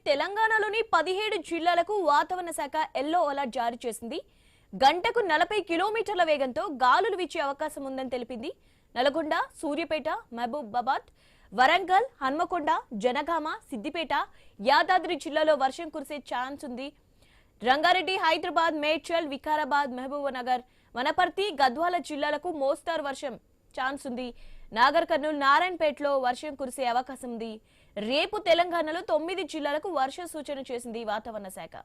తెలంగాణలోని 17 జిల్లాలకు వాతావరణ శాఖ ఎల్లో అలర్ట్ జారీ చేసింది. గంటకు 40 కిలోమీటర్ల వేగంతో గాలులు వీచే అవకాశం ఉందని తెలిపింది. నల్గొండ, సూర్యాపేట, మహబూబాబాద్, వరంగల్, హన్మకొండ, జనగామ, సిద్దిపేట, యాదాద్రి జిల్లాలో వర్షం కురిసే ఛాన్స్ ఉంది. రంగారెడ్డి, హైదరాబాద్, మేడ్చల్, వికారాబాద్, మహబూబానగర్, వనపర్తి, గద్వాల జిల్లాలకు మోస్తారు వర్షం ఛాన్స్ ఉంది. నాగర్ కర్నూల్, నారాయణపేటలో వర్షం కురిసే అవకాశం ఉంది. రేపు తెలంగాణలో 9 జిల్లాలకు వర్ష సూచన చేసింది వాతావరణ శాఖ.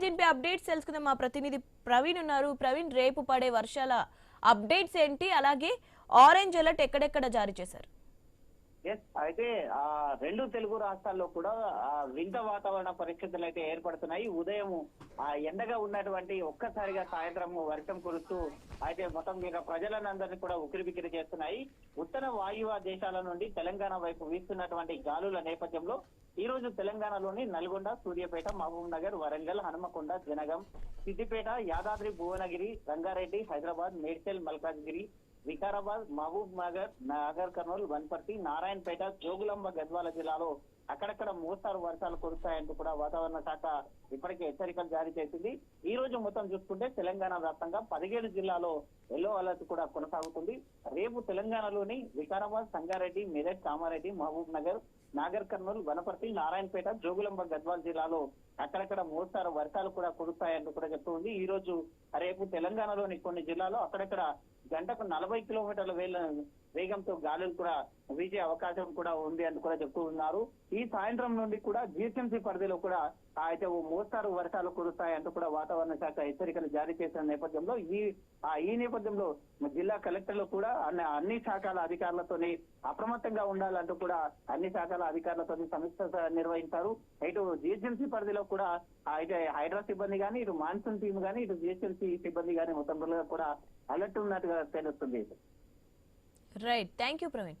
దీనిపై అప్డేట్స్ తెలుసుకుందాం. మా ప్రతినిధి ప్రవీణ్ ఉన్నారు. ప్రవీణ్, రేపు పడే వర్షాల అప్డేట్స్ ఏంటి, అలాగే ఆరెంజ్ అలర్ట్ ఎక్కడెక్కడ జారీ చేశారు? అయితే రెండు తెలుగు రాష్ట్రాల్లో కూడా వింత వాతావరణ పరిస్థితులు అయితే ఏర్పడుతున్నాయి. ఉదయం ఎండగా ఉన్నటువంటి ఒక్కసారిగా సాయంత్రం వర్షం కురుస్తూ అయితే మొత్తం మీద ప్రజలందరినీ కూడా ఉక్కిరిబిక్కిరి చేస్తున్నాయి. ఉత్తర వాయువ్య దేశాల నుండి తెలంగాణ వైపు వీస్తున్నటువంటి గాలుల నేపథ్యంలో ఈ రోజు తెలంగాణలోని నల్గొండ, సూర్యాపేట, మహబూబ్ నగర్, వరంగల్, హనుమకొండ, జనగం, సిద్దిపేట, యాదాద్రి, భువనగిరి, రంగారెడ్డి, హైదరాబాద్, మేడ్చల్, మల్కాజ్గిరి, వికారాబాద్, మహబూబ్ నగర్, నాగర్ కర్నూల్, వనపర్తి, నారాయణపేట, జోగులాంబ, గద్వాల జిల్లాలో అక్కడక్కడ మోస్తారు వర్షాలు కురుస్తాయంటూ కూడా వాతావరణ శాఖ ఇప్పటికే హెచ్చరికలు జారీ చేసింది. ఈ రోజు మొత్తం చూసుకుంటే తెలంగాణ వ్యాప్తంగా 17 జిల్లాలో ఎల్లో అలర్ట్ కూడా కొనసాగుతుంది. రేపు తెలంగాణలోని వికారాబాద్, సంగారెడ్డి, మెదక్, కామారెడ్డి, మహబూబ్ నగర్, నాగర్ కర్నూల్, వనపర్తి, నారాయణపేట, జోగులాంబ, గద్వాల జిల్లాలో అక్కడక్కడ మోస్తారు వర్షాలు కూడా కురుస్తాయంటూ కూడా చెప్తుంది. ఈ రోజు రేపు తెలంగాణలోని కొన్ని జిల్లాలో అక్కడక్కడ గంటకు 40 కిలోమీటర్ల వేగంతో గాలులు కూడా వీచే అవకాశం కూడా ఉంది అని కూడా చెప్తూ ఉన్నారు. ఈ సాయంత్రం నుండి కూడా జిహెచ్ఎంసీ పరిధిలో కూడా అయితే మోస్తారు వర్షాలు కురుస్తాయంటూ కూడా వాతావరణ శాఖ హెచ్చరికలు జారీ చేసిన నేపథ్యంలో ఈ నేపథ్యంలో జిల్లా కలెక్టర్లు కూడా అన్ని శాఖల అధికారులతోని అప్రమత్తంగా ఉండాలంటూ కూడా అన్ని శాఖల అధికారులతో సమీక్ష నిర్వహించారు. ఇటు జిహెచ్ఎంసీ పరిధిలో కూడా అయితే హైడ్రా సిబ్బంది కానీ, ఇటు మాన్సూన్ టీం కానీ, ఇటు జిహెచ్ఎంసీ సిబ్బంది కానీ మొత్తం కూడా అలర్ట్ ఉన్నట్టుగా తెలుస్తుంది. Right, thank you Praveen.